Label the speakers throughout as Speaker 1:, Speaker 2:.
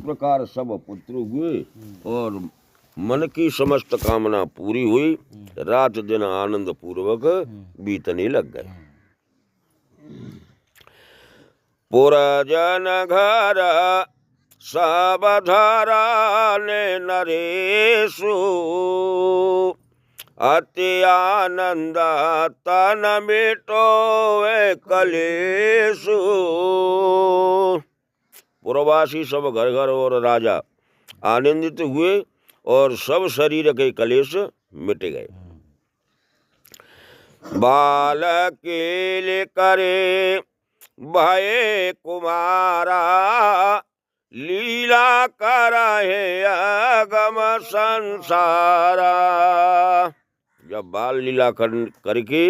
Speaker 1: प्रकार सब पुत्र हुए और मन की समस्त कामना पूरी हुई। रात दिन आनंद पूर्वक बीतने लग गए। पुरजन घर सब धराने नरेशु, अति आनंद तन मिटो कलेशु। पुरवासी सब घर घर और राजा आनंदित हुए और सब शरीर के कलेश मिट गए। बालक करे भय कुमारा, लीला करहे अगम संसारा। जब बाल लीला करके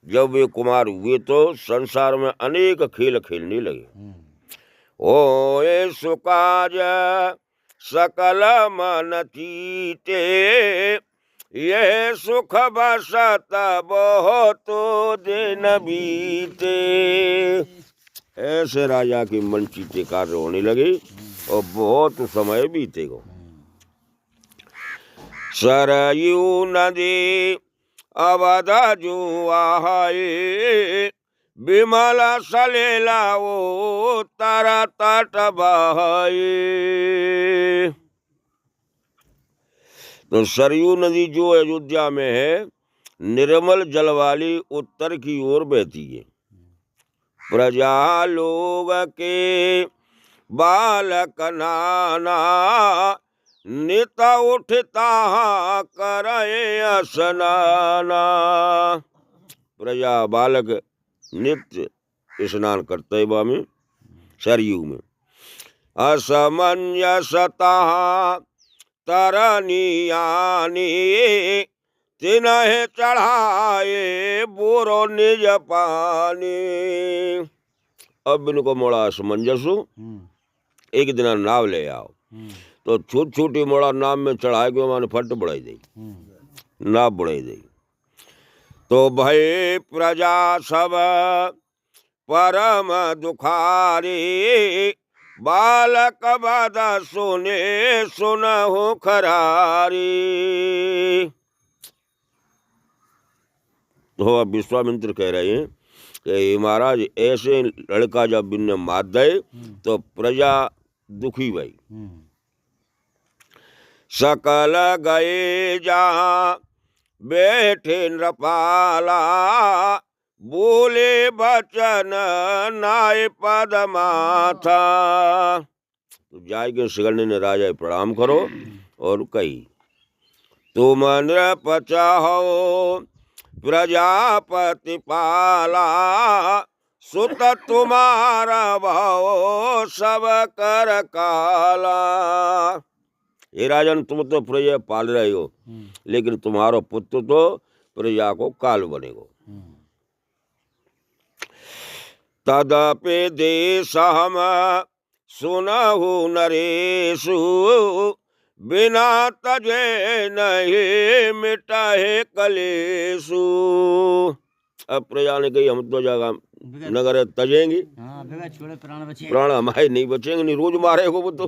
Speaker 1: जब वे कुमार हुए तो संसार में अनेक खेल खेलने लगे। ओए सुकाज सकल मन चीते, ये सुख बसत बहुत दिन बीते। ऐसे राजा के मन चीते कार्य होने लगे और बहुत समय बीतेगा। सरयू नदी अवध जुआए, विमल सलेला वो तारा तट बहाए। तो सरयू नदी जो अयोध्या में है, निर्मल जल वाली उत्तर की ओर बहती है। प्रजा लोग के बालक नाना, नित उठता करे स्नाना। प्रजा बालक नित्य स्नान करते में सरयू में। असमंजसता तरनी आनी, तिन्हें चढ़ाए बोरो निज पानी। अब इनको मोड़ा असमंजस, एक दिन नाव ले आओ। तो छोटी छोटी मोड़ा नाव में चढ़ाए के मैंने फट बढ़ाई दी, नाव बढ़ाई दी। तो भय प्रजा सब परम दुखारी, बालक बद सुने सुनहु खरारी। तो अब विश्वामित्र कह रहे हैं कि महाराज ऐसे लड़का जब इनने मार दे तो प्रजा दुखी भाई। सकल गए जहाँ बैठे नृपाला, बोले बचन नाय पद माथा। तो जाय के सिगरने ने राजा प्रणाम करो और कही, तुम नृप चाहो प्रजापति पाला, सुत तुम्हारा भाव सब कर काला। हे राजन, तुम तो प्रजा पाल रहे हो, लेकिन तुम्हारा पुत्र तो प्रजा को काल बनेगा। तदपि देश हम सुनहु नरेशु, बिना तजे नहीं मिटाहे कलेशु। अब प्रजा ने कही हम तो जगह नगर तजेंगे, प्राण हमारे नहीं बचेंगे, नहीं रोज मारेगा वो तो।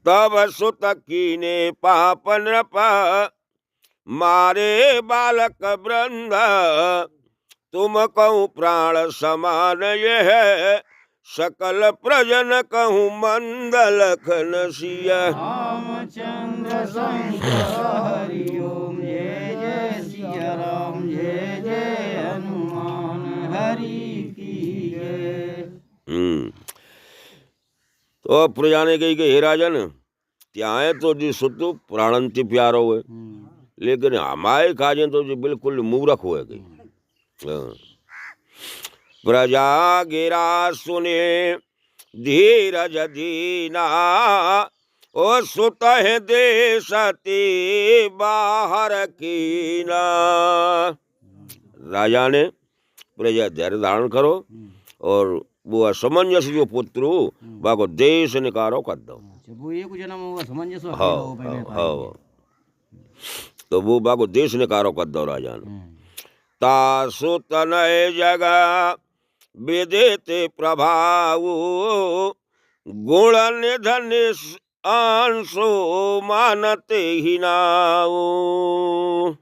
Speaker 1: तब सुत कीने पाप नृप, मारे बालक वृंद, तुम कहूँ प्राण समान ये है, सकल प्रजन कहूँ मंद लखन सिया।
Speaker 2: रामचंद्र हरि ओम, जय जय सिया राम, जय जय हनुमान हरि की जय।
Speaker 1: तो प्रजा ने कही कि हे राजन, त्याए तो जी सुत प्राणंति प्यारो है, लेकिन हमारे काजे तो जी बिल्कुल मूर्ख हुए गई। प्रजा गिरा सुने धीरज दीना, ओ सुत है देशती बाहर कीना। राजा ने प्रजा धैर्य धारण करो और वो असमंजस जो पुत्र हो बाको देश निकारो कर दो।
Speaker 2: वो एक जन्म हुआ समंजस।
Speaker 1: हाँ, तो वो बाको देश निकारो कर दो राजा ने। तासु तनय जगह विदित प्रभाव गुण निधन अंशो मानते ही नाऊ।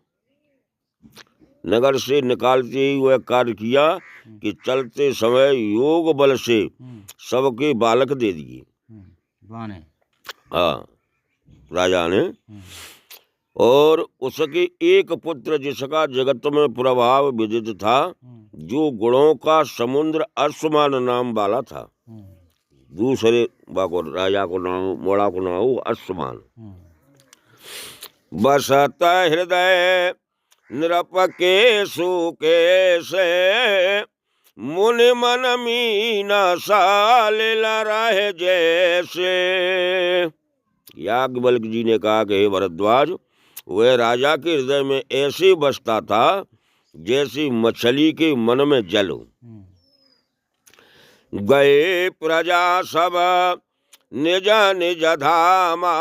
Speaker 1: नगर से निकालते ही वह कार्य किया कि चलते समय योग बल से सबके बालक दे दिए।
Speaker 2: बाने
Speaker 1: हाँ, राजा ने। और उसके एक पुत्र जिसका जगत में प्रभाव विदित था, जो गुणों का समुद्र अश्वमान नाम वाला था। दूसरे बाको राजा को नाम मोड़ा को नाम हो अश्वमान। बसत हृदय नृप के सुके से मुनि मन मीना सालिल रहे जैसे। याज्ञवल्क जी ने कहा कि हे भरद्वाज, वह राजा के हृदय में ऐसे बसता था जैसी मछली के मन में जल हो। गए प्रजा सब निज निज धामा,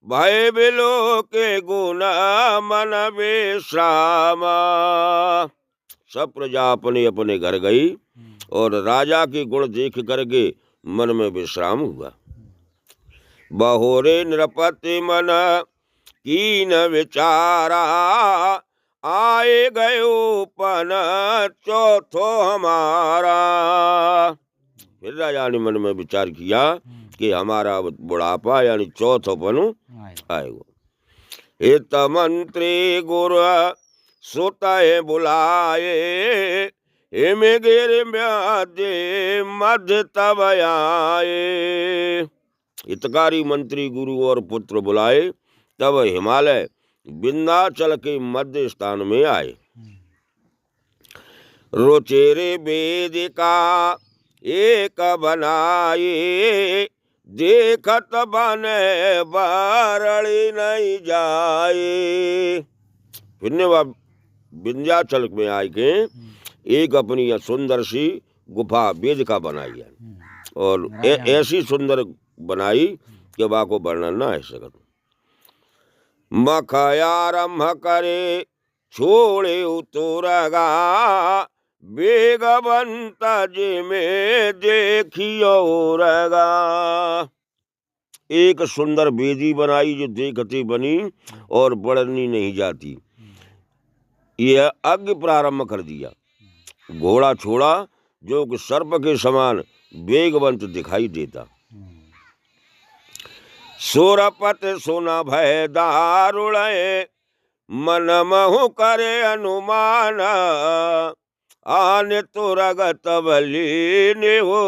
Speaker 1: भय बिलो के गुण मन विश्रामा। सब प्रजा अपने अपने घर गई और राजा के गुण देख करके मन में विश्राम हुआ। बहुरे नृपति मन कीन विचारा, आए गयो पन चौथो हमारा। फिर राजा ने मन में विचार किया कि हमारा बुढ़ापा यानी चौथोपन आएगा। हित मंत्री गुरु सुतः बुलाए, हिम गिर म्यादे मध्य तब आए। हितकारी मंत्री गुरु और पुत्र बुलाए, तब हिमालय विंध्याचल के मध्य स्थान में आए। रुचिरे वेदिका एक बनाए, देखत बने बारड़ी नहीं जाए। फिर ने वह विंध्याचल में आए के एक अपनी सुंदर सी गुफा वेदिका बनाई है, और ऐसी सुंदर बनाई कि वह को वर्णन ना है सकत। मखयारंभ करे छोड़े उतरगा, बेगवंत जी में देखियो रगा। एक सुंदर वेदी बनाई जो देखती बनी और बढ़नी नहीं जाती। यह अग्नि प्रारंभ कर दिया। घोड़ा छोड़ा जो कि सर्प के समान वेगवंत दिखाई देता। सुरपत सुन भय दारुण, मन महु करे अनुमान, आने तुरगत बलीन हो,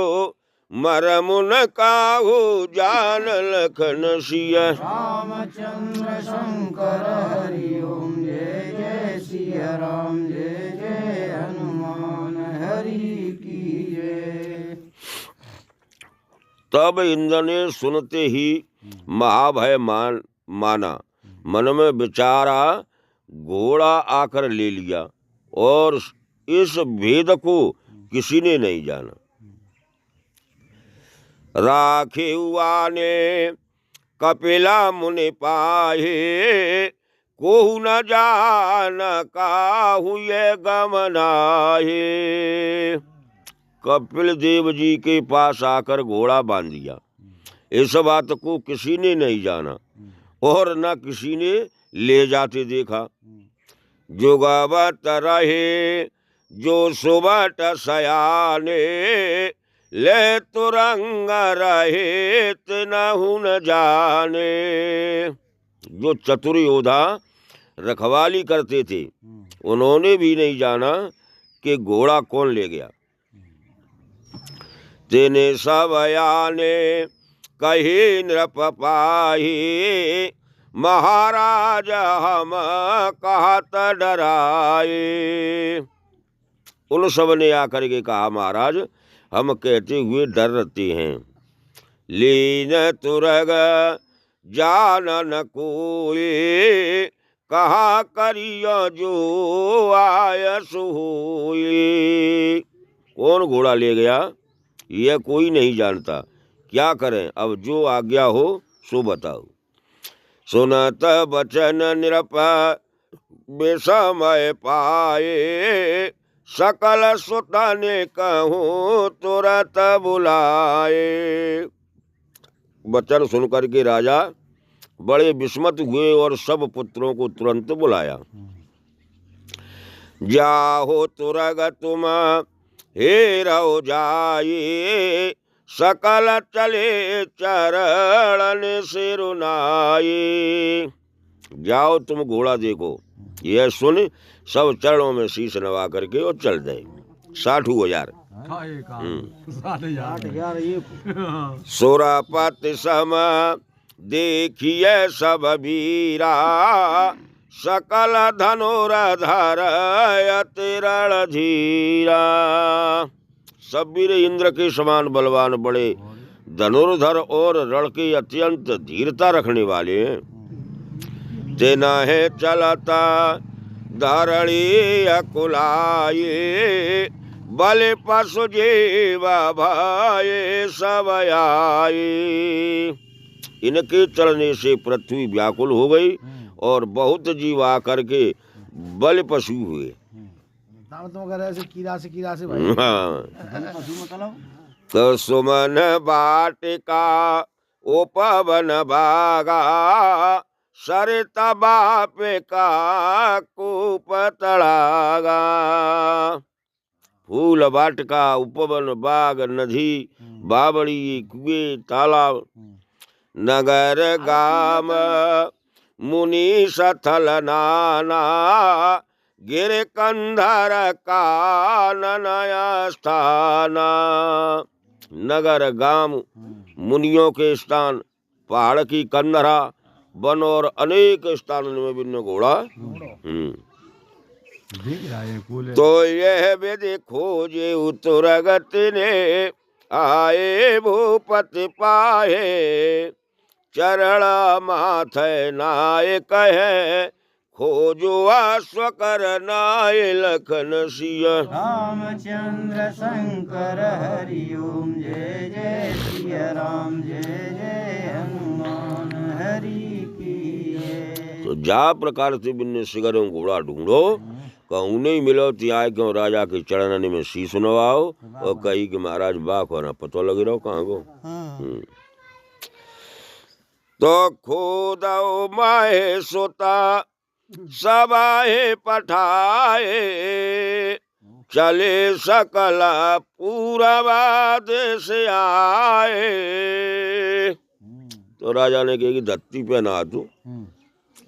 Speaker 1: मरमुन काहू जान लखन सिया।
Speaker 2: रामचंद्र शंकर हरि ओम, जय जय सिया राम, जय जय हनुमान हरि की जय।
Speaker 1: तब इंद्र ने सुनते ही महाभय माना, मन में विचारा, घोड़ा आकर ले लिया, और इस भेद को किसी ने नहीं जाना। राखे हुआ ने कपिला मुनि पाहे, कोहु न जान काहू ये गमनाहे। कपिल देव जी के पास आकर घोड़ा बांध दिया। इस बात को किसी ने नहीं जाना और न किसी ने ले जाते देखा। जुगवत रहे जो सुबट सयाने, ले तुरंग रहे तिनहु न जाने। जो चतुर योद्धा रखवाली करते थे, उन्होंने भी नहीं जाना कि घोड़ा कौन ले गया। तेने सब आने कही नृप पाही, महाराज हम कहत डराए। उन सब ने आकर के कहा, महाराज हम कहते हुए डर रहते हैं। लीन तुरग जान न कोई, कहा करियो जो आय सोई। कौन घोड़ा ले गया यह कोई नहीं जानता, क्या करें, अब जो आज्ञा हो सो बताओ। सुनत बचन निरप विषमय पाए, सकल सुत ने कहूँ तुरत बुलाए। वचन सुनकर के राजा बड़े विस्मत हुए और सब पुत्रों को तुरंत बुलाया। जाहो तुरग तुम हेरौ जाए, सकल चले चरण सिरुनाए। जाओ तुम घोड़ा देखो। यह सुन सब चरणों में शीश नवा करके और चल गए। 60,000 सुरपति सम देखिए सब वीरा, सकल धनुर्धर अति रणधीरा। सब वीर इंद्र के समान बलवान बड़े धनुर्धर और रण के अत्यंत धीरता रखने वाले हैं। तेना है चलता धरणी अकुलाये, बल पशु जीवा भाये सब आए। इनके चलने से पृथ्वी व्याकुल हो गई और बहुत जीव आकर के बल पशु हुए। तो सुमन बाटिका उपवन बागा, सरित बाप का कूप तड़ागा। फूल वाटिका, उपवन, बाग, नदी, बावड़ी, कुएं, तालाब, नगर गाम, मुनि सथल नाना, गिर कंधर कानन स्थाना। नगर गाम, मुनियों के स्थान, पहाड़ की कंधरा, वन और अनेक स्थानों में विभिन्न घोड़ा। तो यह विधि खोजे तुरगत ने, आए भूपति पाए, चरण माथे नाय कहे, खोजो अश्व कर नाय लखन सिय।
Speaker 2: रामचंद्र शंकर हरि ओम, जय जय सिया राम, जय जय हनुमान हरि की जय।
Speaker 1: तो जा प्रकार से बिन्ने शिगर घोड़ा ढूंढो, कहूँ नहीं मिलो तो आए क्यों राजा के चरणन में शीश नवाओ और कही कि महाराज बाक होना पतो लगे रहो कहाँ गो। तो खोदो माहे सोता सबाहे पठाए, चले सकल पूरबा देश आए। तो राजा ने कहा कि धरती पे ना तू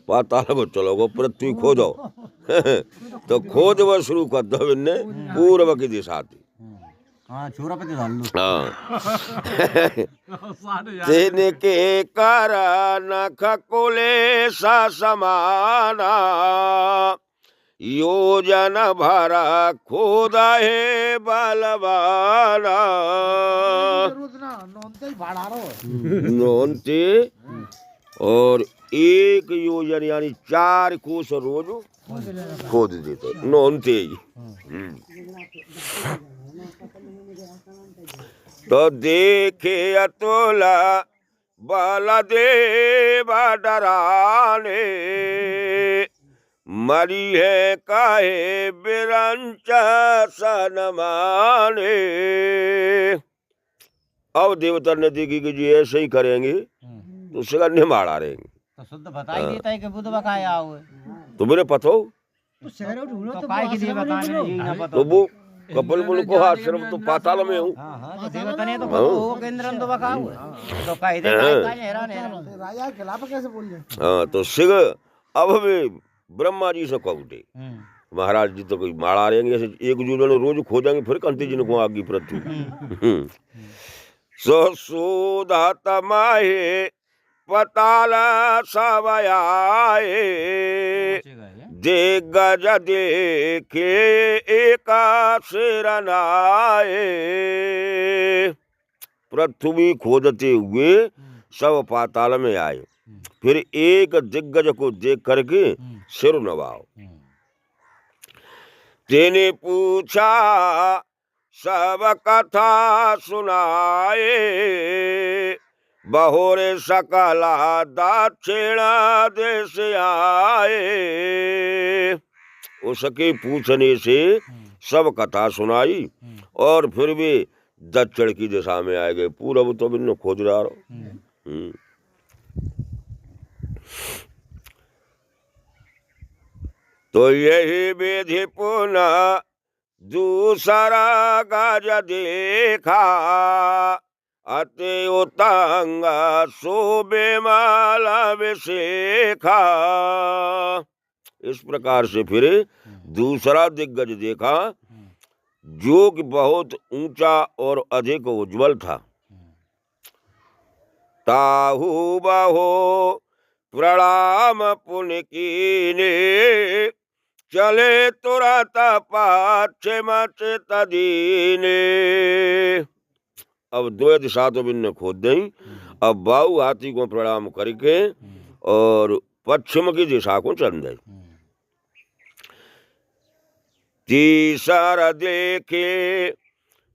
Speaker 1: पाताल में चलोगो, पृथ्वी खोदो। तो खोद वो शुरू कर दो, इनने पूर्व की दिशा थी। तिनके कर नख कुले समाना, योजन भरा खोद है बलवाना। नोनते और 1 योजन यानी 4 कोस रोज खोद देते नोनते ही। तो देखे अतुला बलदेव डराने, मरी है काहे बिरंच सनमाने। अब देवता ने देखी कि जी ऐसे ही करेंगे तो शिकार निमाड़ा रहेंगे।
Speaker 2: तो शुद्ध बता ही देता है कि बुध बकाए आओ।
Speaker 1: तो मेरे पतो
Speaker 2: तो शहरों ढूंढो तो काय के लिए बताने यही ना पता।
Speaker 1: तो वो कपिल मुनि को आश्रम तो पाताल में हूँ।
Speaker 2: तो देवता ने तो वो केंद्र तो बकाओ तो काय दे काय हैरान है। राजा के खिलाफ कैसे बोल रहे।
Speaker 1: हाँ तो शिव अब वे ब्रह्मा जी से कहते महाराज जी तो कोई माड़ा रहेंगे ऐसे 1 जून रोज खोदेंगे फिर कंती जी को आगे पृथ्वी। सो सोधा तमाहे पताल सवयाए, दिग्गज देखे एका सिरनाए। पृथ्वी खोदते हुए सब पाताल में आए, फिर एक दिग्गज को देख करके सिर नवाओ। तेने पूछा सब कथा सुनाए, बहोरे सकला दक्षिण देश आए। उसके पूछने से सब कथा सुनाई और फिर भी दक्षिण की दिशा में आए गए। पूरब तो बिन खोज रहा रहो। तो यही विधि पुनः दूसरा गज देखा, अति उतंग सुबिमल विशेखा। इस प्रकार से फिर दूसरा दिग्गज देखा जो कि बहुत ऊंचा और अधिक उज्जवल था। ताहु बहो प्रणाम पुण्य कीने, चले तुरत पाछम चितदीने। अब दो दिशा तो बिन खोद दें। अब बाहु हाथी को प्रणाम करके और पश्चिम की दिशा को चल दे। तीसर देखे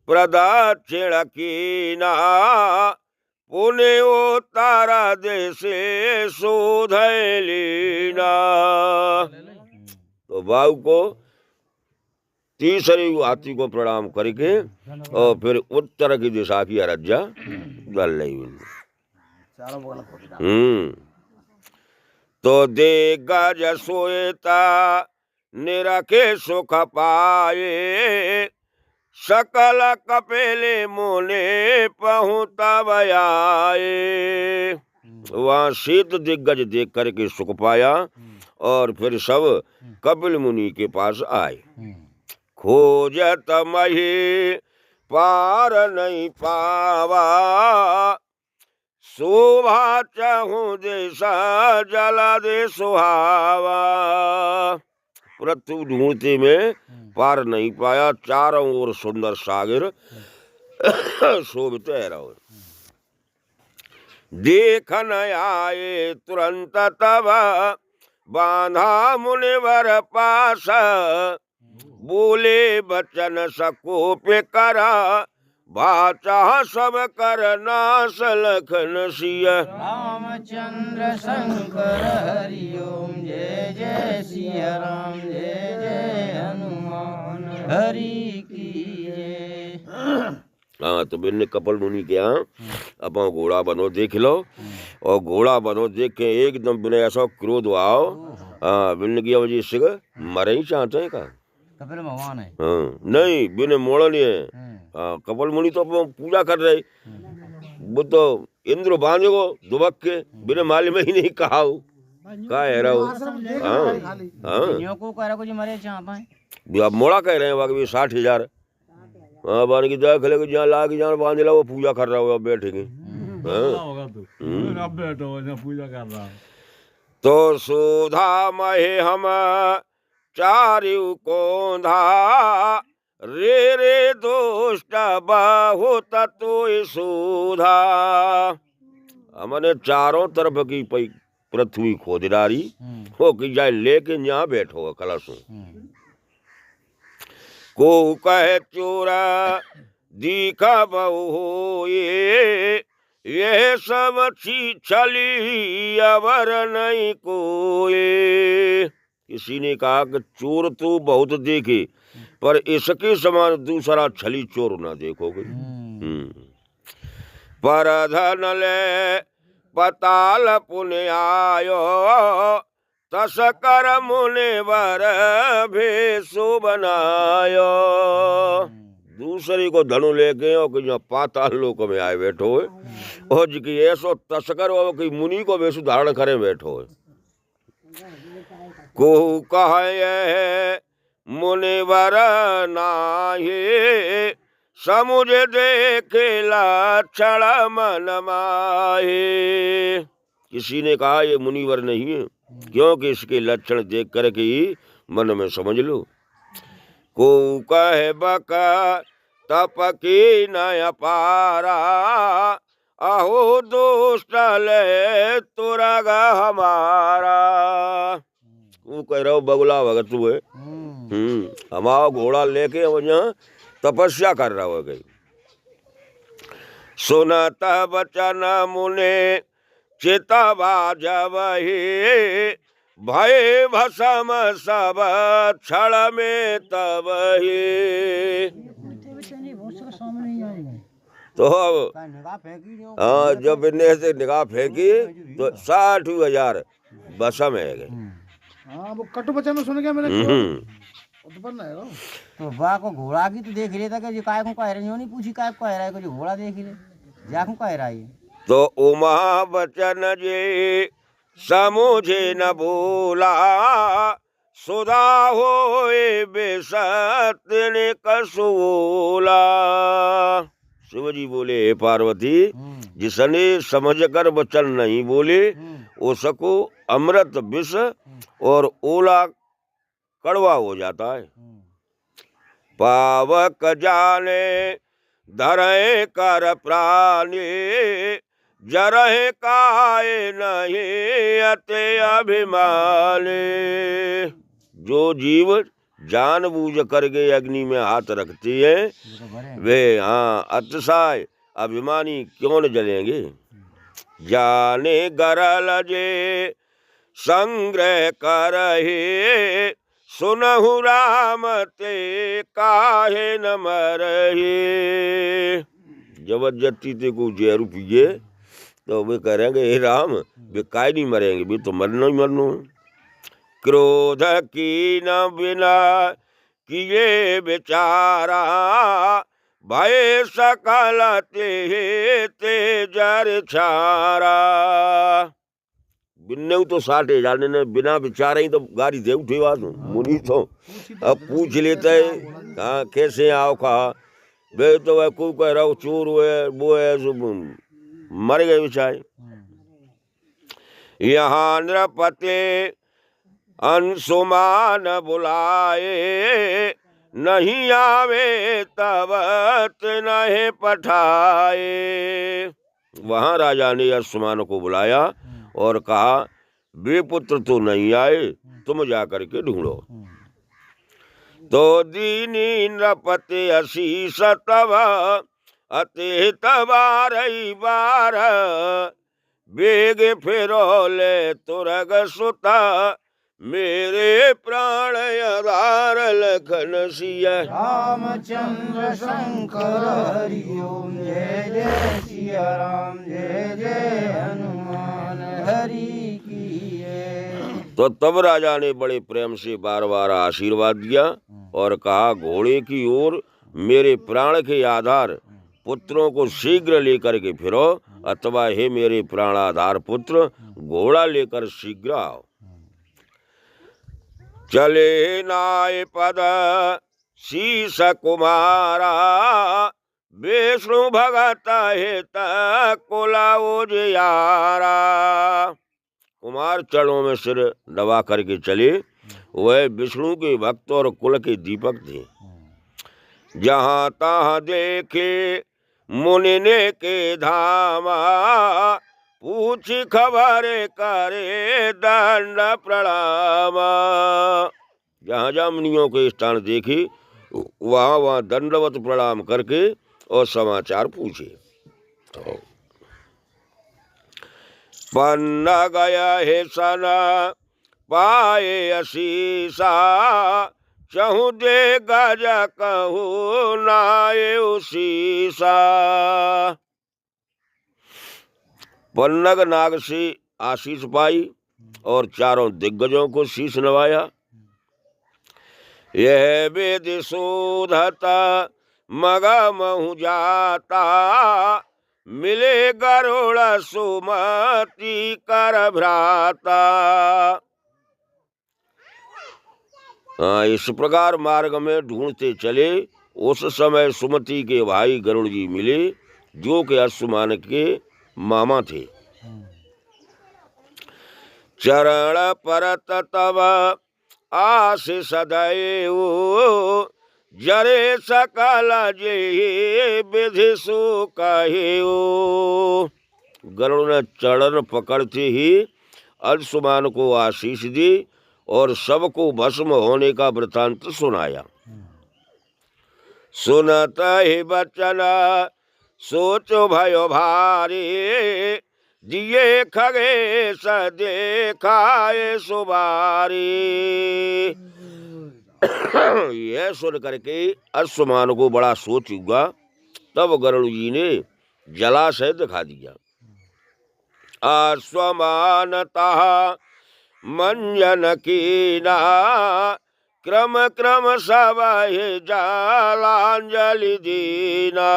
Speaker 1: प्रदक्षिण कीना, पुण्य उतारा देशे शोधय लीना। तो बाहु को तीसरी हाथी को प्रणाम करके और फिर उत्तर की दिशा की अरज्जा गल ली। तो दिग्गज सोएता निरखे सुख पाए, सकल कपेले मुने पहुँतब आए। वहाँ शीत दिग्गज देख करके सुख पाया और फिर सब कपिल मुनि के पास आए। खोजत मही पार नहीं पावा, शोभा चाहूं देशा जला दे सुहावा। पृथ्वी ढूंढते में पार नहीं पाया, चारों ओर सुंदर सागर शोभित रहो। देखन आए तुरंत तब बांधा मुनिवर पास, बोले बचन सकोप करा, भाचा सब कर नाश लखन सिय।
Speaker 2: रामचंद्र शंकर हरि ओम, जय जय सिया राम, जय जय हनुमान हरि की जय।
Speaker 1: हाँ, तो बिन कपिल मुनि के यहाँ अपन घोड़ा बनो देख लो, और घोड़ा बनो देख के एकदम बिना ऐसा क्रोध आओ। हाँ, बिन की वजह से मरे ही चाहते हैं का
Speaker 2: कपिल भगवान है।
Speaker 1: हाँ, नहीं बिन मोड़ा नहीं है। हाँ, कपिल मुनि तो पूजा कर रहे, वो तो इंद्र बांधे को दुबक के बिना माल में ही नहीं कहा का है रहा। हाँ,
Speaker 2: को कह रहा कुछ मरे चाहता है।
Speaker 1: अब मोड़ा कह रहे हैं बाकी 60,000। हाँ, बान की दया खले जहाँ ला के जहाँ बांध ला वो पूजा कर रहा हो, बैठेंगे।
Speaker 2: पूजा कर रहा।
Speaker 1: तो सुधा महे हम चारु कोंधा, रे रे दोष्ट बहुत तो सुधा। हमने चारों तरफ की पृथ्वी खोद डाली हो कि जाए लेके यहाँ बैठो कलश। को कह चोरा दिखा बहु ये सब छली अवर नहीं कोई। किसी ने कहा कि चोर तो बहुत देखे पर इसके समान दूसरा छली चोर ना देखोगे। पर धन ले पताल पुण्य आयो, तस्कर मुनिवर भेषु बनायो। दूसरे को धनु लेके और यहाँ पाताल लोक में आए बैठो है, और जी ऐसो तस्कर हो कि मुनि को भेषु धारण करे बैठो है। को कहे मुनिवर नाहे, समुझ देखे लक्षण मन माहे। किसी ने कहा ये मुनिवर नहीं है, क्योंकि इसके लक्षण देख करके ही मन में समझ लो। को कहे बका तप की नय पारा, अहो दोस्त ले तुरग हमारा। वो कह रहा हो बगुला भगत तू है। हमारा घोड़ा लेके वहाँ तपस्या कर रहा हो गई। सुनता बचन मुने चितवा जबहि, भय भसम सब क्षण में तब ही। तो अब
Speaker 2: का निगाह फेंकी जो
Speaker 1: हाँ, जब इन्हें से निगाह फेंकी तो 60,000 भस्म है गए।
Speaker 3: हाँ वो कटु वचन सुन के मैंने उत्पन्न है वो।
Speaker 2: तो बा को घोड़ा की तो देख रहे था कि जो काय को कह रहे हो नहीं पूछी काय को कह रहा है कि जो घोड़ा देख ले जा को कह रहा है।
Speaker 1: तो उमा बचन जे समझे न बोला, सुधा होए बेसत्य ने कसोला। शिव जी बोले, हे पार्वती, जिसने समझ कर वचन नहीं बोले उसको अमृत विष और ओला कड़वा हो जाता है। पावक जाने धरे कर प्राणी, जरहे काए नहीं अते अभिमानी। जो जीव जानबूझ करके अग्नि में हाथ रखती है वे हाँ अतिशय अभिमानी क्यों न जलेंगे। जाने गरल जे संग्रह करहे, सुनहु राम ते काहे न मरहे। जबरदस्ती ते को जहर पिए तो वे करेंगे, हे राम वे काहे नहीं मरेंगे, वे तो मरना ही मरना। क्रोध की न बिना किए बेचारा, भय सकल ते जर छारा। बिन्ने तो 60,000 ने बिना बेचारा ही तो गाड़ी दे उठे मुनि तो अब पूछ लेते है हाँ कैसे आओ कहा वे तो वह कोई कह रहा चोर हुए वो है मर गए बेचारे। यहाँ नृपते अंशुमान बुलाए, नहीं आवे तब नहीं पठाए। वहाँ राजा ने अंशुमान को बुलाया और कहा वे पुत्र तो नहीं आए, तुम जाकर के ढूंढो। तो दीनी नृपति अशीष तब अति तबारई बार, बेग फिरो ले तुरग सुता, मेरे प्राण आधार लखन सिया।
Speaker 2: रामचंद्र शंकर हरि ओम, जय जय सिया राम, जय जय हनुमान हरि की जय।
Speaker 1: तो तब राजा ने बड़े प्रेम से बार बार आशीर्वाद दिया और कहा घोड़े की ओर मेरे प्राण के आधार पुत्रों को शीघ्र लेकर के फिरो, अथवा हे मेरे प्राणाधार पुत्र घोड़ा लेकर शीघ्र आओ। चले नाय पद शीस कुमारा, विष्णु भगत हित कुला उजियारा। कुमार चरणों में सिर दबा करके चले, वह विष्णु के भक्त और कुल के दीपक थे। जहाँ तहाँ देखे मुनि ने के धामा, पूछी खबर करे दंड प्रणामा। जहाँ जहाँ मुनियों के स्थान देखी वहाँ वहाँ दंडवत प्रणाम करके और समाचार पूछे। तो पन्ना गया है सना पाए अशीसा, चहु दे गज कहू नाये उसीसा। पन्नग नाग से आशीष पाई और चारों दिग्गजों को शीश नवाया। यह वेद शोधता मगा महु जाता, मिले गरुड़ सुमति कर भ्राता। इस प्रकार मार्ग में ढूंढते चले। उस समय सुमति के भाई गरुड़ जी मिले, जो कि अंशुमान के मामा थे। चरण परत तब आशीष दयो, जरे सकल जे विधि सो कहियो। गरुड़ ने चरण पकड़ते ही अंशुमान को आशीष दी और सबको भस्म होने का वृतांत सुनाया। सुनत ही बचन सोचो भयो भारी, दिए खगेश देखाए सुबारी। यह सुन करके अश्वमान को बड़ा सोच हुआ। तब गरुड़ जी ने जलाशय दिखा दिया। अश्वमानता मंजन कीना क्रम क्रम सब जालांजलि दीना।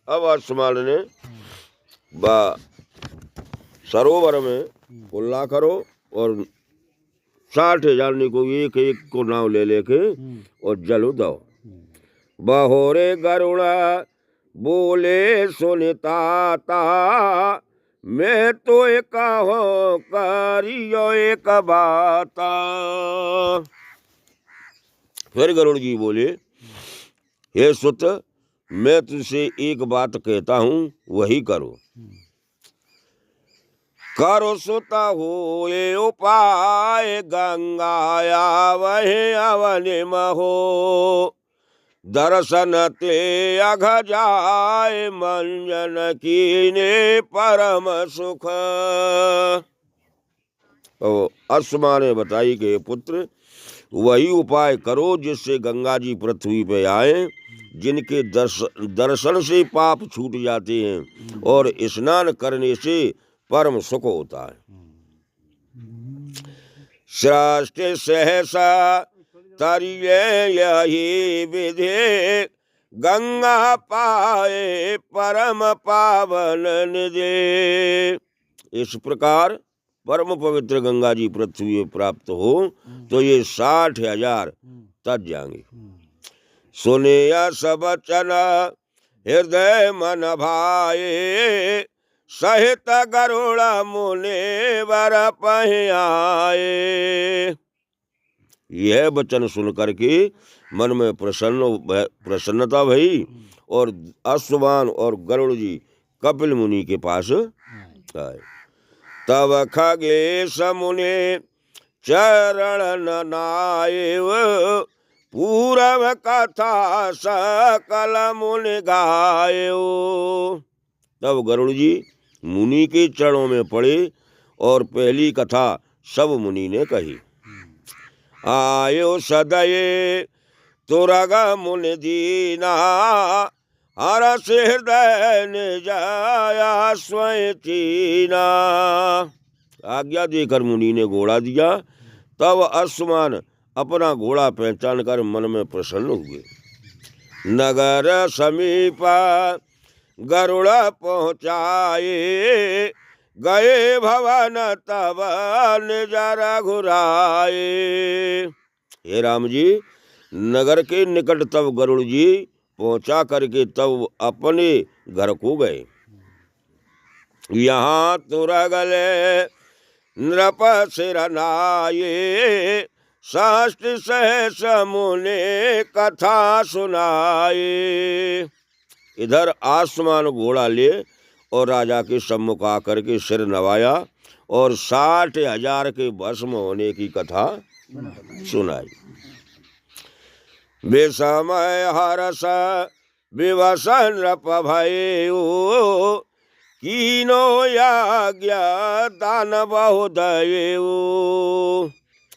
Speaker 1: अब अश्वमान ने सरोवर में कुल्ला करो और 60,000 को एक एक को नाव ले लेके और जल दो। बहोरे गरुड़ा बोले सुनिता मैं तो एक हो करियो एक बात। फिर गरुड़ जी बोले हे सुत मैं तुझसे एक बात कहता हूँ वही करो। करो सुता हो ये उपाय गंगाया वही अवन महो दर्शन ते अघ जाए मंजन कीने परम सुख। तो अश्वमा ने बताई कि पुत्र वही उपाय करो जिससे गंगा जी पृथ्वी पे आए, जिनके दर्शन से पाप छूट जाते हैं और स्नान करने से परम सुख होता है। श्रेष्ठ सहसा तरिये यही विधि गंगा पाए परम पावन निधि। इस प्रकार परम पवित्र गंगा जी पृथ्वी प्राप्त हो तो ये 60,000 तज जाएंगे। सुने सब वचन हृदय मन भाए सहित गरुड़ मुनि वर पहि आए। यह वचन सुन करके मन में प्रसन्नता भई और अश्वमान और गरुड़ जी कपिल मुनि के पास आए। तब खगेश मुनि चरण नायव पूरव कथा सकल मुनि गायो। तब गरुड़ जी मुनि के चरणों में पड़े और पहली कथा सब मुनि ने कही। आयो सदये तुरग मुनि दीना हरस हृदय निजाया स्वयं चीना। आज्ञा देकर मुनि ने घोड़ा दिया। तब अश्वमान अपना घोड़ा पहचान कर मन में प्रसन्न हुए। नगर समीप गरुड़ पहुँचाए गए भवन तब निजर घुराए। हे राम जी नगर के निकट तब गरुड़ जी पहुंचा करके तब अपने घर को गए। यहाँ तुरगले नृप सिरनाये शास्त्र सहस मुनि कथा सुनाए। इधर आसमान घोड़ा ले और राजा के सम्मुख आकर के सिर नवाया और 60,000 के भस्म होने की कथा सुनाई। बेसमय हरस विवश नृप भयो कीनो याज्ञा दान बहुदयो।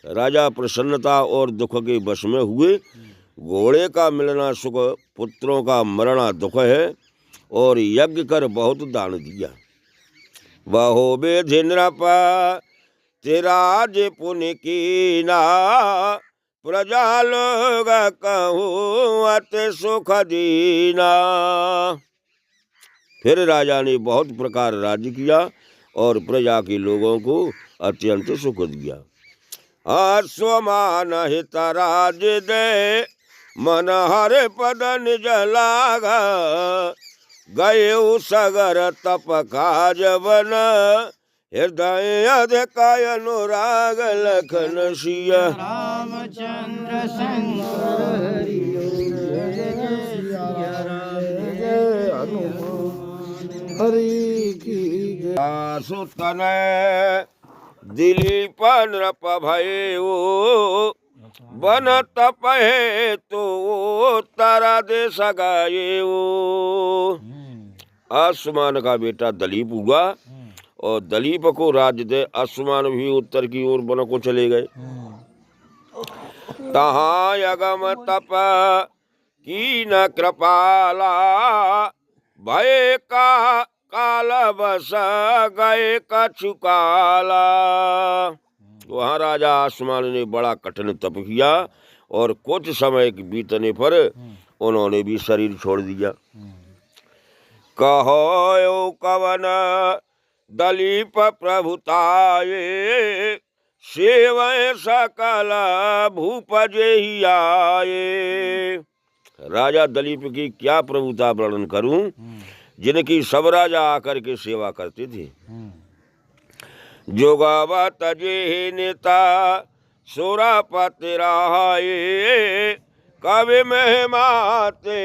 Speaker 1: राजा प्रसन्नता और दुख के वश में हुए। घोड़े का मिलना सुख, पुत्रों का मरना दुख है और यज्ञ कर बहुत दान दिया। बहु विधि नृप तिराज पुनि कीना प्रजा लोग कहूँ अति सुख दीना। फिर राजा ने बहुत प्रकार राज्य किया और प्रजा के लोगों को अत्यंत सुख दिया। अश्वमान हित राज दे मन हर पद निज लागा गए सगर तप काज बन हृदय अधिकाय अनुराग लखन सिया।
Speaker 2: रामचंद्र शंकर
Speaker 3: हरि की
Speaker 1: सुतन दिलीप नृप भयो बन तपहे तो तारा दे सगायो। अश्वमान का बेटा दलीप हुआ और दलीप को राज्य दे अश्वमान भी उत्तर की ओर वन को चले गए। तहाँ यगम तप की न कृपाला भय का काल बस गए कछु काला। वहाँ राजा आसमान ने बड़ा कठिन तप किया और कुछ समय के बीतने पर उन्होंने भी शरीर छोड़ दिया। कहो कवन दलीप प्रभुताये सेवय सकल भूप जेहि आए। राजा दलीप की क्या प्रभुता वर्णन करूं, जिनकी सब राजा आकर के सेवा करते थे। जोगावत जे नेता सुरपति रहाये कवि महिमाते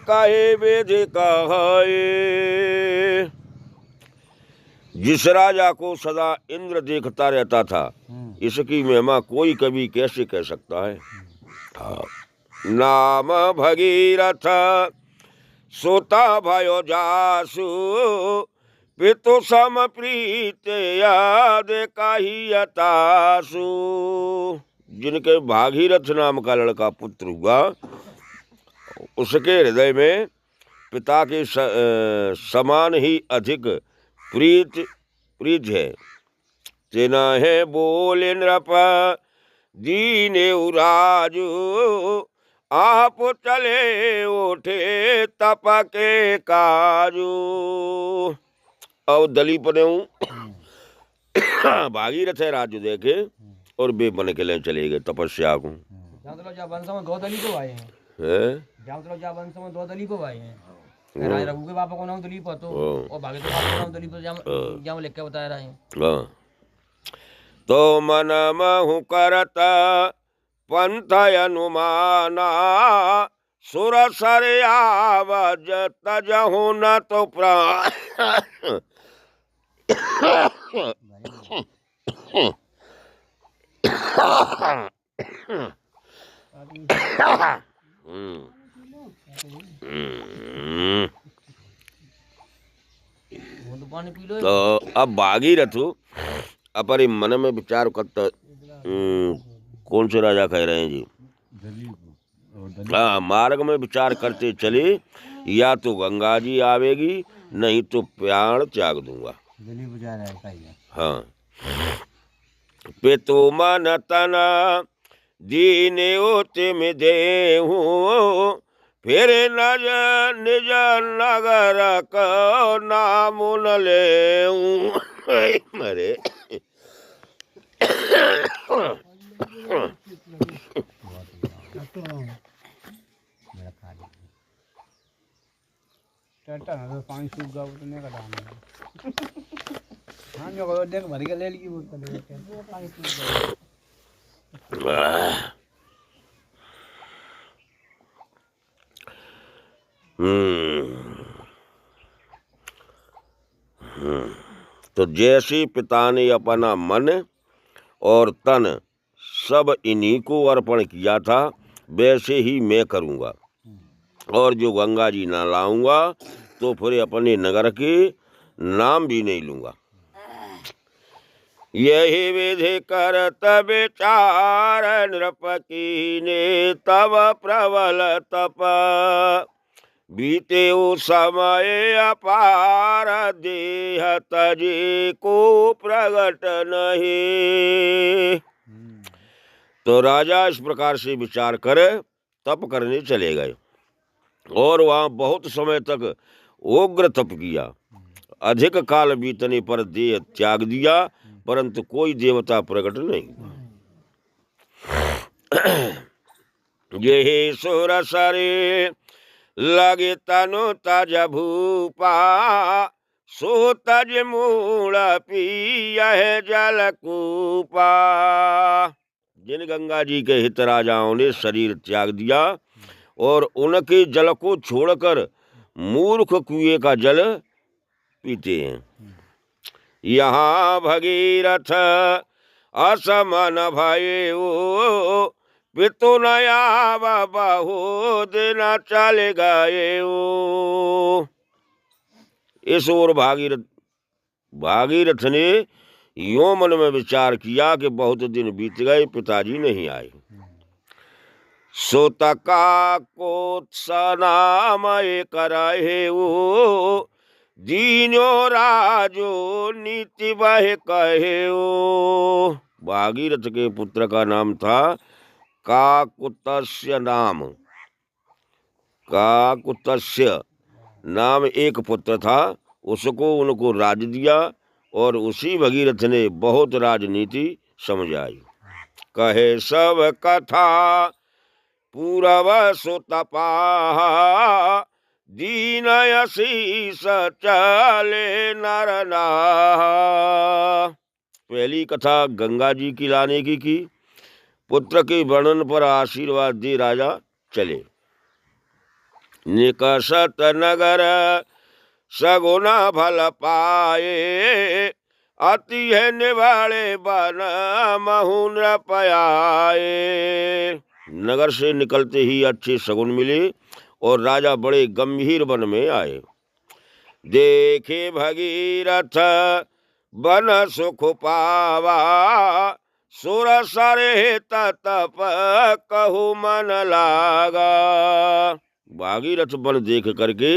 Speaker 1: कहे विधि कहाये। जिस राजा को सदा इंद्र देखता रहता था, इसकी महिमा कोई कभी कैसे कह सकता है। नाम भगीरथ सोता भयो जासु पितु सम प्रीत याद काही यतासु। जिनके भागीरथ नाम का लड़का पुत्र हुआ, उसके हृदय में पिता के समान ही अधिक प्रीत है। तेना है बोले नृप दीने उराजू आप चले उठे तप के काजू। अब दलीप ने भागीरथ है राज्य देखे और वे बन के ले चले गए तपस्या को।
Speaker 2: वंश में दो दलीप आए हैं। वंश में दो दलीप आए हैं। राजा रघु के पापा को नाम दलीप तो और भागीरथ के पापा को नाम दलीप जहाँ लिख के बता रहे हैं।
Speaker 1: तो मन महु करत पंथ अनुमाना सुर सर आवज तजहु न तो प्राण। तो अब भागीरथ अपने मन में विचार करता, कौन से राजा कह रहे हैं जी? हाँ, मार्ग में विचार करते चले, या तो गंगा जी आवेगी नहीं तो प्राण त्याग दूंगा। हाँ, पितु मन तन दीने तिम देहू फिर नज निज नगर को नाम न लेऊं। मरे
Speaker 3: पानी सूख गया तो नहीं कटा। हाँ जो देख भर के ले ली बोतल पानी सूख गया।
Speaker 1: तो जैसे पिता ने अपना मन और तन सब इन्हीं को अर्पण किया था, वैसे ही मैं करूँगा। और जो गंगा जी ना लाऊंगा तो फिर अपने नगर के नाम भी नहीं लूंगा। यही विधि करत विचार नृप कीने तब प्रबल तप बीते ओ समय अपार देह तजे को प्रगट नहीं। तो राजा इस प्रकार से विचार कर तप करने चले गए और वहाँ बहुत समय तक उग्र तप किया। अधिक काल बीतने पर देह त्याग दिया, परंतु कोई देवता प्रकट नहीं। ये सुर सरे लगे तनु तज भूपा सो तज मूल पिया जल कूपा। जिन गंगा जी के हित राजाओं ने शरीर त्याग दिया और उनके जल को छोड़कर मूर्ख कुएं का जल पीते हैं। यहाँ भगीरथ असमन भयो पितु नया बहु दिन चल गए। इस ओर भागीरथ ने यों मन में विचार किया कि बहुत दिन बीत गए, पिताजी नहीं आए। सोतका कोत्सा नाम एक रहे वो, दीनो राजो नीति बह कहे वो। भागीरथ के पुत्र का नाम था काकुत्स्य नाम। काकुत्स्य नाम एक पुत्र था, उसको उनको राज दिया और उसी भगीरथ ने बहुत राजनीति समझाई। कहे सब कथा पूरव सुतपा, दीन यशीष चले नर नाहा। पहली कथा गंगा जी की लाने की पुत्र के वर्णन पर आशीर्वाद दे राजा चले। निकषत नगर सगुना फल पाए, अति है निवाड़े बन महु नृपयाए। नगर से निकलते ही अच्छे सगुन मिले और राजा बड़े गंभीर वन में आए। देखे भगीरथ बन सुख पावा, सुर सरे तप कहु मन लागा। भागीरथ बन देख करके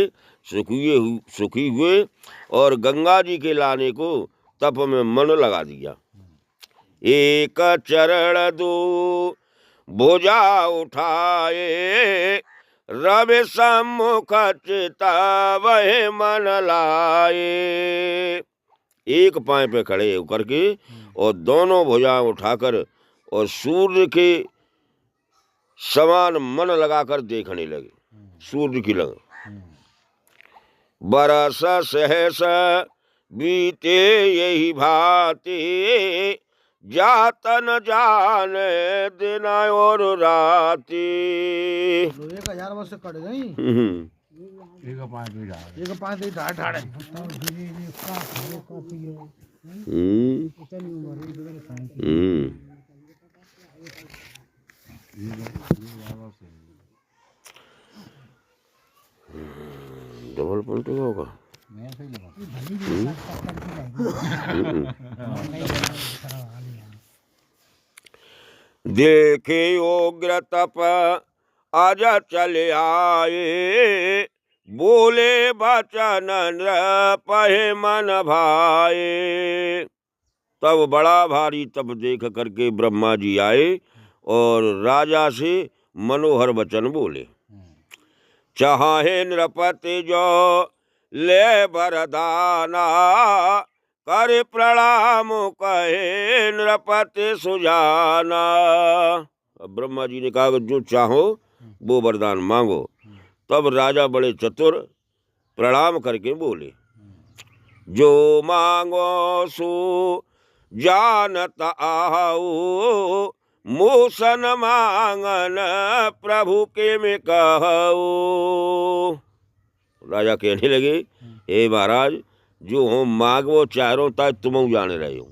Speaker 1: सुखी हुए और गंगा जी के लाने को तप में मन लगा दिया। एक चरण दो भुजा उठाए, रवि सम्मुख चिता वह मन लाए। एक पांव पे खड़े होकर के और दोनों भुजाएं उठाकर और सूर्य के समान मन लगाकर देखने लगे, सूर्य की लग। बरस सहस बीते यही भांति, जातन जाने दिन और राती।
Speaker 3: 1000 वर्ष कट गई। एक पांच ठाड़
Speaker 1: डबल पलटे होगा। देखे उग्र तप आज चले आए, बोले बचन नृपहि मन भाए। तब बड़ा भारी तप देख करके ब्रह्मा जी आए और राजा से मनोहर वचन बोले। चाहे नृपति जो ले वरदाना, कर प्रणाम कहे नृपति सुजाना। अब ब्रह्मा जी ने कहा जो चाहो वो वरदान मांगो। तब राजा बड़े चतुर प्रणाम करके बोले, जो मांगो सो जानत आहू, मूसन मांगन प्रभु के में कहू। राजा कहने लगे, हे महाराज जो हम मांगो चारों ताज तुम जाने रहे हो,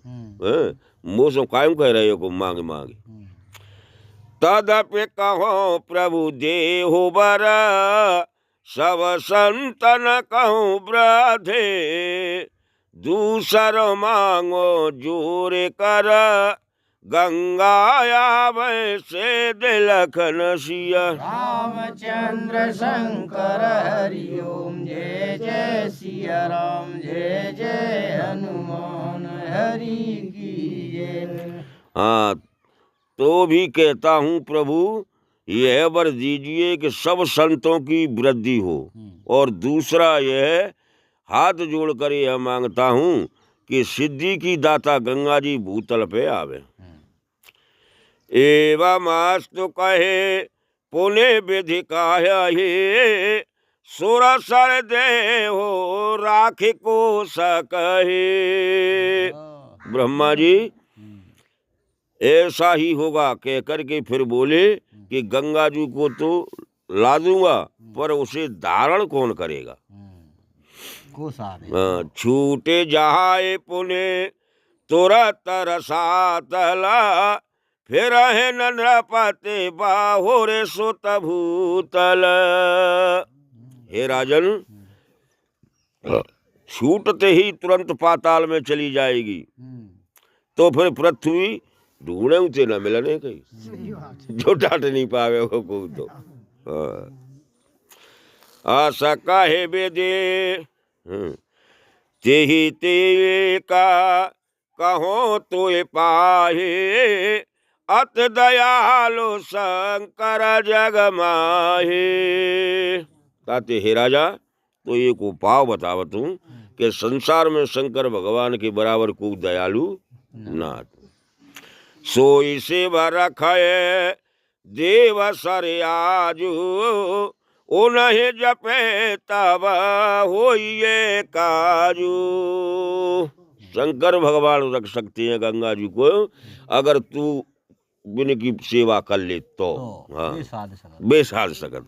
Speaker 1: मूस कायम कह रहे हो को मांगे मांगे। तदपि कहो प्रभु देहु बर, सब संतन कहूँ ब्रधे, दूसर मांगो जोर कर, गंगाया वैसे दिलखन सिया।
Speaker 2: रामचंद्र शंकर हरि ओम, जय जय सिया राम, जय जय हनुमान हरि की जय।
Speaker 1: हाँ, तो भी कहता हूँ प्रभु यह वर दीजिए कि सब संतों की वृद्धि हो, और दूसरा यह हाथ जोड़कर यह मांगता हूँ कि सिद्धि की दाता गंगा जी भूतल पे आवे। एवं आस्तु कहे पुण्य विधि काहे, सुरसर दे हो राखी को सकहे। ब्रह्मा जी ऐसा ही होगा कह करके फिर बोले कि गंगा जी को तो ला दूंगा, पर उसे धारण कौन करेगा। छूटे जहाए पुण्य तुरत रसातला, फिर है नृपति बाहुर सुत भूतल। हे राजन, छूटते ही तुरंत पाताल में चली जाएगी। तो फिर पृथ्वी ढूंढे उसे न मिलने कहीं, जो डांट नहीं पावे वो को तो। आशा काहे बेदे तेहि ते का कहो तो पाहे, अत दयालु शंकर जग माहे। ताते हे राजा, तो एक उपाय बतावत हूँ कि संसार में शंकर भगवान के बराबर को दयालु ना। सोई से रखे देव सर आजू, उन्हें जपे तब होइए काजू। शंकर भगवान रख सकते हैं गंगा जी को, अगर तू बिन की सेवा कर ले तो। हाँ, बेसाध सकत।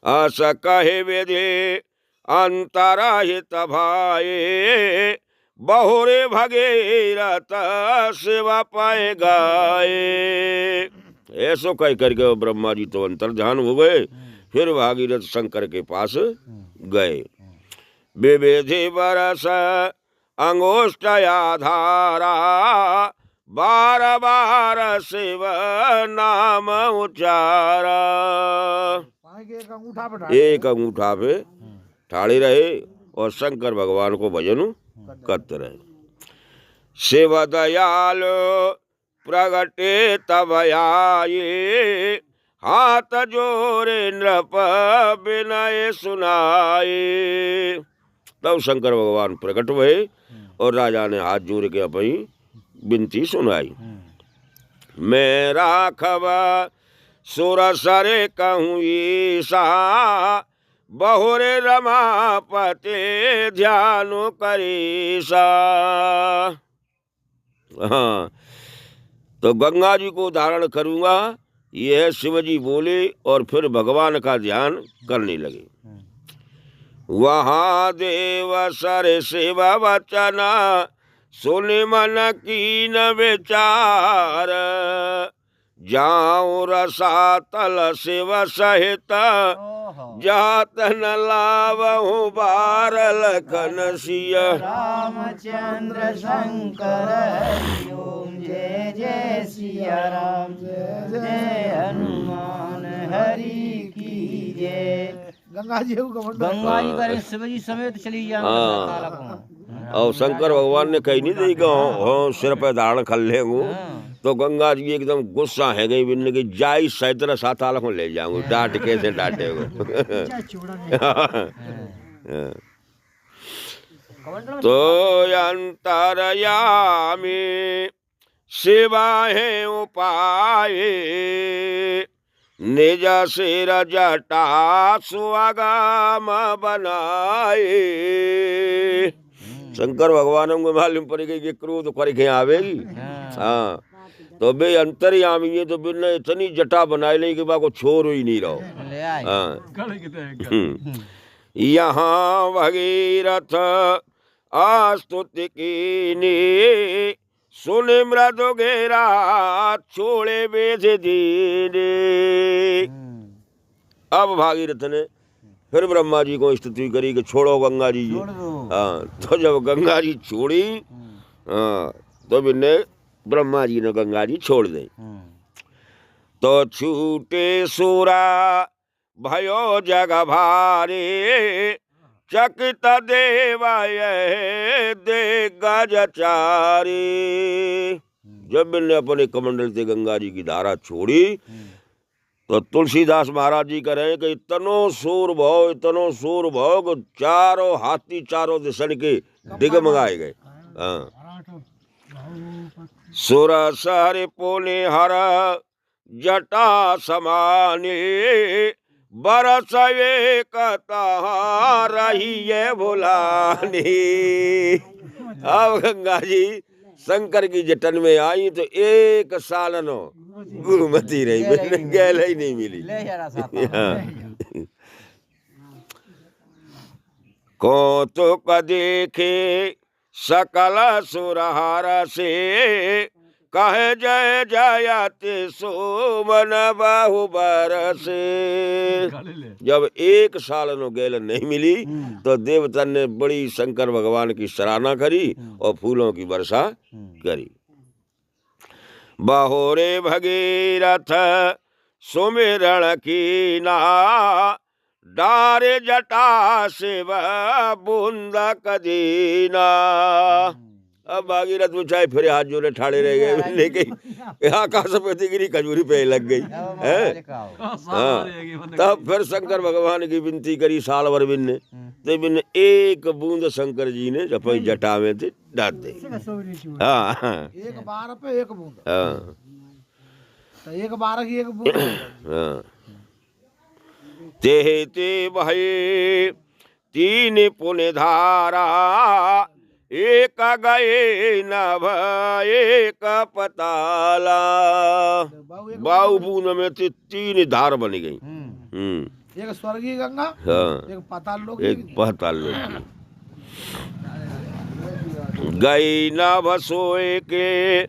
Speaker 1: आशा कहे वेदे अंतराहित भाए, बहुरे भगीरथ सेवा पाए गाए। ऐसो कह करके ब्रह्मा जी तो अंतर ध्यान हो गए, फिर भागीरथ शंकर के पास गए। विविधि बरस अंगुष्ठ आधारा, बार बार शिव नाम उचारा। एक अंगूठा पे ठाड़े रहे और शंकर भगवान को भजन करते रहे। शिव दयालु प्रगटे तब आए, हाथ जोरे नृप विनय सुनाए। तब शंकर भगवान प्रकट हुए और राजा ने हाथ जोड़ के अपनी विनती सुनाई। मैं राघव सुर सरे कहूँ ईसा, बहुरे रमापते ध्यान करीसा। हाँ, तो गंगा जी को धारण करूंगा, यह शिवजी बोले और फिर भगवान का ध्यान करने लगे। वहाँ देव सर शिव वचन, सुन मन की न विचार, जाऊं रसातल शिव सहित, जात न लावहु बार लखन सिया।
Speaker 4: रामचंद्र शंकर हरि ओम, जय जय सिया राम, जय हनुमान हरि की जय।
Speaker 3: गंगा जी
Speaker 2: करें शिव जी समेत चली जाए।
Speaker 1: और शंकर भगवान ने कही नहीं दी कि सिर पे धारण कर लेंगे, तो गंगा जी एकदम गुस्सा है गई, बिन की जाई सैतरा साताल को ले जाऊंगी, डांट कैसे डांटे तो अंतरयामी शिवा है उपाय, निज सिर जटा सुआगाम बनाए। शंकर भगवान को मालूम पड़ गई कि क्रोध करके आवेगी। हाँ, तो बे अंतर्यामी है, तो बिन इतनी जटा बनाए ले कि बाको छोर ही नहीं रहो। यहाँ भगीरथ आस्तुति कीनी, सुन मृदु घेरा छोड़े बेच दीने। अब भागीरथ ने फिर ब्रह्मा जी को स्तुति करी कि छोड़ो गंगा जी। हाँ, तो जब गंगा जी छोड़ी, हाँ, तो बिन्ने ब्रह्मा जी ने गंगा जी छोड़ दे। तो छूटे सूरा भयो जग भारे, चकित देवाय दे गज चारे। जब बिन्ने अपने कमंडल से गंगा जी की धारा छोड़ी, तो तुलसीदास महाराज जी कह रहे हैं कि इतनो शोर भाव को चारों हाथी चारों दिशन के डिगमगाए गए। सुर सहरे पोने हर जटा समाने, बरस एक रही है भुलानी। अब गंगा जी शंकर की जटन में आई तो एक साल नो गुरुमती रही, गैल ही नहीं मिली। कौतुक देखे सकल सुरहार से, कहे जय जयति सोमन बाहु बरसे। जब 1 साल नो गेल नहीं मिली तो देवता ने बड़ी शंकर भगवान की सराहना करी और फूलों की वर्षा करी। बहोरे भगीरथ सुमिरण कीना, डारे जटा शिव बूंद कदीना। अब भागीरथ बुझाए फिर हाथ जोड़े ठाड़े रह गए, लेकिन आकाश पे दिगरी खजूरी पे लग गई है। हाँ, तब फिर शंकर भगवान की विनती करी साल भर बिन्ने, तो बिन्ने 1 बूंद शंकर जी ने जपई जटा में थे डाल दे। हाँ,
Speaker 3: 1 बार पे 1 बूंद।
Speaker 1: हाँ,
Speaker 3: तो 1 बार की 1 बूंद।
Speaker 1: हाँ। ते ते भये 3 पुण्य धारा, एक गए नभ एक पताला। बाहु बूंद में से 3 धार बन गई।
Speaker 3: 1 स्वर्गीय गंगा,
Speaker 1: हाँ,
Speaker 3: 1 पाताल लोक,
Speaker 1: 1 पाताल लोक। गई नभ सोए के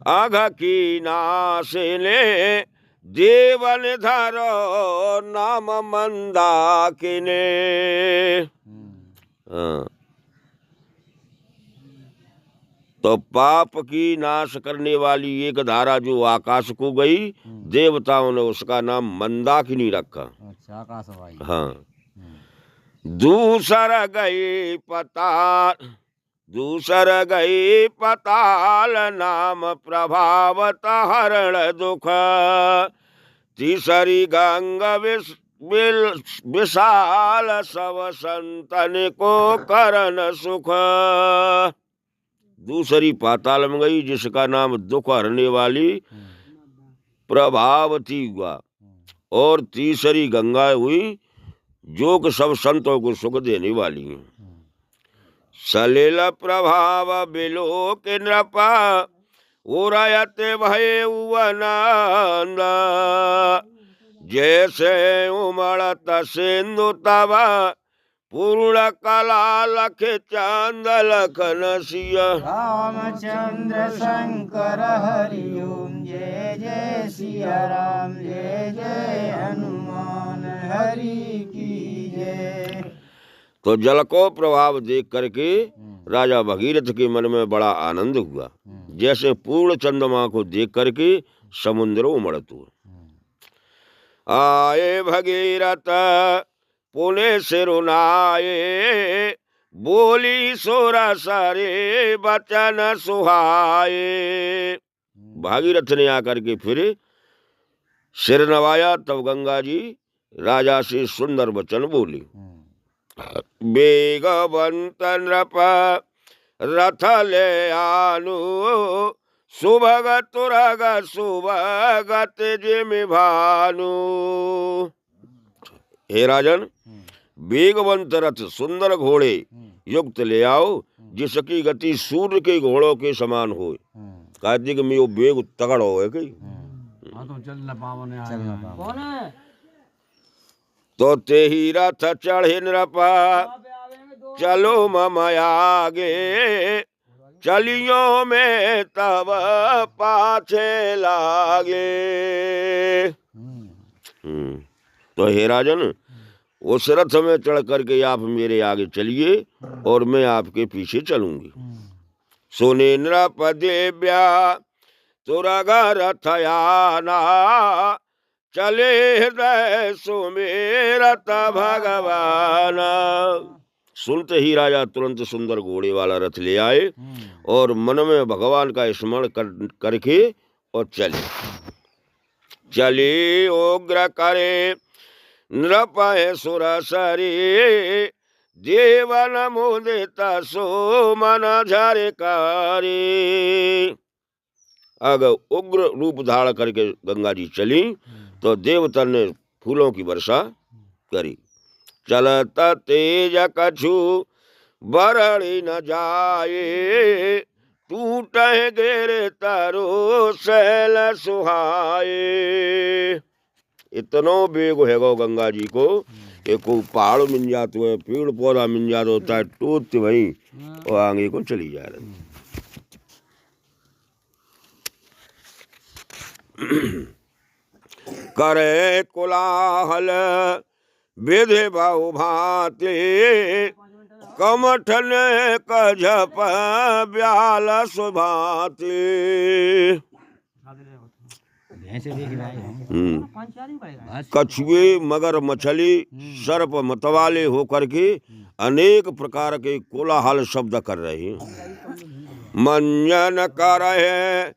Speaker 1: अघ की नासिने, देवन धरो नाम मंदाकिने। हाँ, तो पाप की नाश करने वाली एक धारा जो आकाश को गई, देवताओं ने उसका नाम मंदाकिनी रखा।
Speaker 2: अच्छा, आकाशवाणी।
Speaker 1: हाँ, दूसर गई पताल नाम प्रभावत हरण दुख। तीसरी गंगा विशाल सब संतन को करन सुख। दूसरी पाताल में गई जिसका नाम दुख हरने वाली प्रभावती हुआ, और तीसरी गंगा हुई जो कि सब संतों को सुख देने वाली है। सलिल प्रभाव बिलोक नृपा, उरयत भय उवनंद। जैसे उमड़त सिंधु तब, पूर्ण कला लख चांद लखन सिया।
Speaker 4: रामचंद्र शंकर हरि ओम, जय जय सिया राम, जय जय हनुमान हरि की जय।
Speaker 1: तो जल को प्रभाव देख करके राजा भगीरथ के मन में बड़ा आनंद हुआ, जैसे पूर्ण चंद्रमा को देख करके समुद्र उमड़त हुआ। आए भगीरथ पुणे सिरुनाए, बोली सुर सरे बचन सुहाए। भागीरथ ने आकर के फिर सिर नवाया, तब गंगा जी राजा से सुंदर वचन बोली। बेगवंत नृप रथ ले आनु, सुभग तुरग सुभगत जिमि भानु। हे राजन, वेगवंत रथ सुंदर घोड़े युक्त ले आओ, जिसकी गति सूर्य के घोड़ों के समान हो। कार्तिक में वो वेग तगड़ हो कहीं
Speaker 3: तो चलना पावन
Speaker 2: कौन है?
Speaker 1: तो ते ही रथ चढ़े नृपा, चलो मम आगे, चलियो में तब पाछे लागे। तो हे राजन, उस रथ में चढ़ करके आप मेरे आगे चलिए और मैं आपके पीछे चलूंगी। सोने नृप देव्या तुरग रथयाना, चले हृदय सुमेरत भगवान। सुनते ही राजा तुरंत सुंदर घोड़े वाला रथ ले आए और मन में भगवान का स्मरण करके और चले उग्र करे नृपय सुरसरी, देवन मुदित सोमन झरकारी। अगर उग्र रूप धारण करके गंगा जी चली तो देवता ने फूलों की वर्षा करी। चलत तेज कछु बरड़ी न जाए, टूट गिर तरो शैल सुहाए। इतनो बेग है गो गंगा जी को, एक पहाड़ मिल जाते हैं, पेड़ पौधा मिल जाता होता है, टूटते वहीं और आगे को चली जा रही। करे कोलाहल विधि बहु भांति, कमठन कझप ब्याल सुभाति। कछुए मगर मछली सर्प मतवाले होकर के अनेक प्रकार के कोलाहल शब्द कर रहे हैं। मंजन कर रहे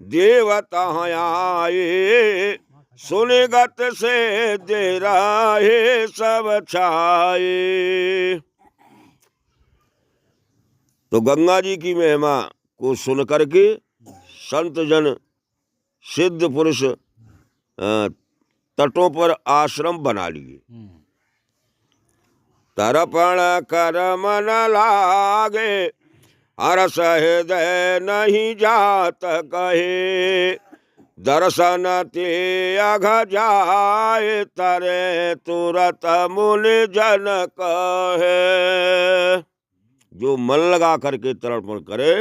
Speaker 1: देवता आए, सुनगत से दे रहे सब छाए। तो गंगा जी की महिमा को सुन करके संत जन सिद्ध पुरुष तटों पर आश्रम बना लिए। तर्पण कर मन लागे, हर्ष हृदय नहीं जात कहे, दर्शन ते अघ जाए तरे तुरत मुनि जन कहे। जो मन लगा करके तर्पण करे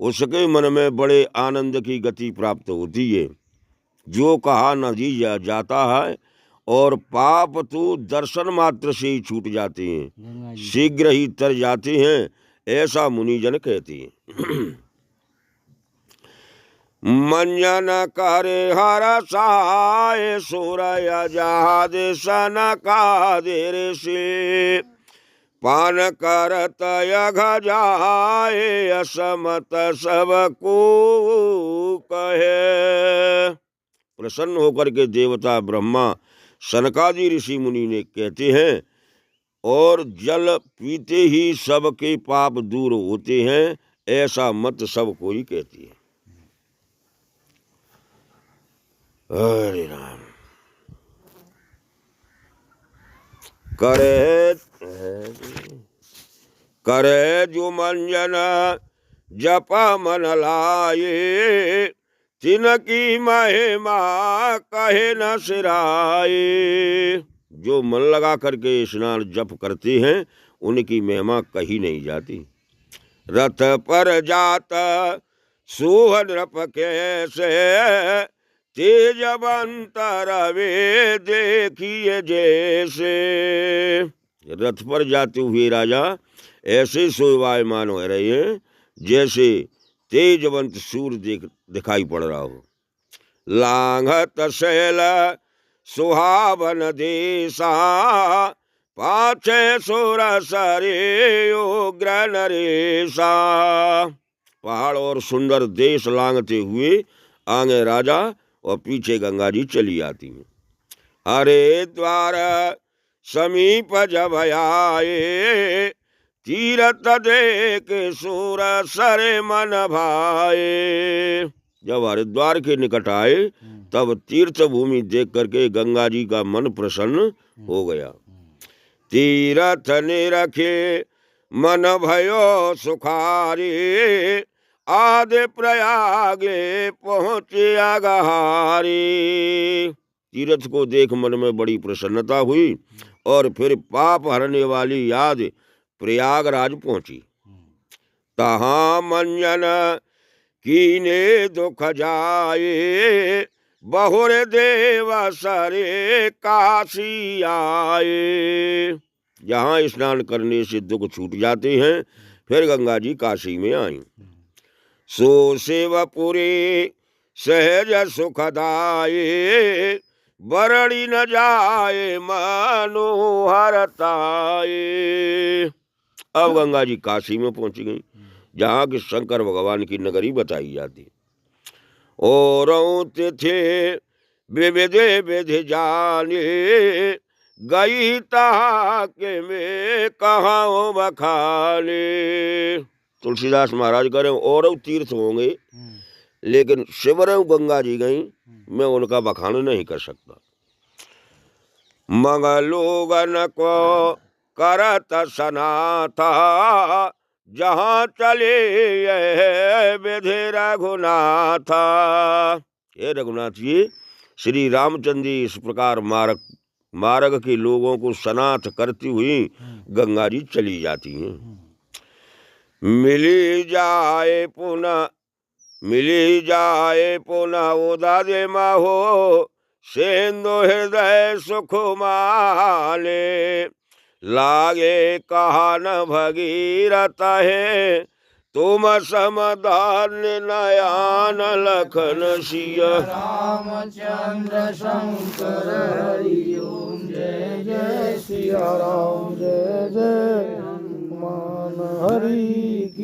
Speaker 1: उसके मन में बड़े आनंद की गति प्राप्त होती है। जो कहा न जी जाता है, और पाप तो दर्शन मात्र से ही छूट जाते हैं, शीघ्र ही तर जाते हैं, ऐसा मुनिजन कहते हैं। मंजन करे हर साए, सूरय जहाद सनकादिर से, पान करत यघ जाए, असमत सब को कहे। प्रसन्न होकर के देवता ब्रह्मा सनकादि ऋषि मुनि ने कहते हैं, और जल पीते ही सबके पाप दूर होते हैं, ऐसा मत सब कोई कहती है। हरे राम। करे जो मंजन जप मन लाए, तिनकी महिमा कहे न सिराए। जो मन लगा करके स्नान जप करते हैं उनकी महिमा कही नहीं जाती। रथ पर जात सोहन रप कैसे, तेजवंत रवे देखिए जैसे। रथ पर जाते हुए राजा ऐसे शोभायमान हो रहे हैं जैसे तेजवंत सूर्य दिखाई पड़ रहा हो। लांघत शैल सुहावन देशा, पाछे सुर सरे उग्र नरेशा। पहाड़ और सुंदर देश लांघते हुए आगे राजा और पीछे गंगा जी चली आती हैं। हरे द्वार समीप जब आए, तीरथ देख सूर सरे मन भाए। जब हरिद्वार के निकट आए तब तीर्थ भूमि देख करके गंगा जी का मन प्रसन्न हो गया। तीरथ ने रखे मन भयो सुखारी, आदि प्रयागे पहुँचे अगहारी। तीर्थ को देख मन में बड़ी प्रसन्नता हुई और फिर पाप हरने वाली याद प्रयागराज पहुंची। तहाँ मंजन कीने दुख जाए, बहुर देव सरे काशी आए। जहाँ स्नान करने से दुख छूट जाते हैं, फिर गंगा जी काशी में आई। सो शिवपुरी सहज सुखदाये, बरड़ी न जाए मनोहरताये। अब गंगा जी काशी में पहुंच गई, जहाँ के शंकर भगवान की नगरी बताई जाती। और थे विविधे विधि जाने, गई तहा के में कहाँ बखाने। तुलसीदास महाराज कह रहे और तीर्थ होंगे, लेकिन शिवरव गंगा जी गई, मैं उनका बखान नहीं कर सकता। मंगलोगन को करत सनाथा, जहाँ चले यह विधि रघुनाथा। हे रघुनाथ जी, श्री रामचंद्र जी इस प्रकार मार्ग के लोगों को सनाथ करती हुई गंगा जी चली जाती हैं। मिली जाए पुनः मिली जाए पुनः उदादे माहो सेंदो हृदय सुख माले लागे कहा न भगीरथ है तुम समदान नयान लखन सिया
Speaker 4: रामचंद्र शंकर हरि ओम जय जय सिया राम जय जय हनुमान हरि की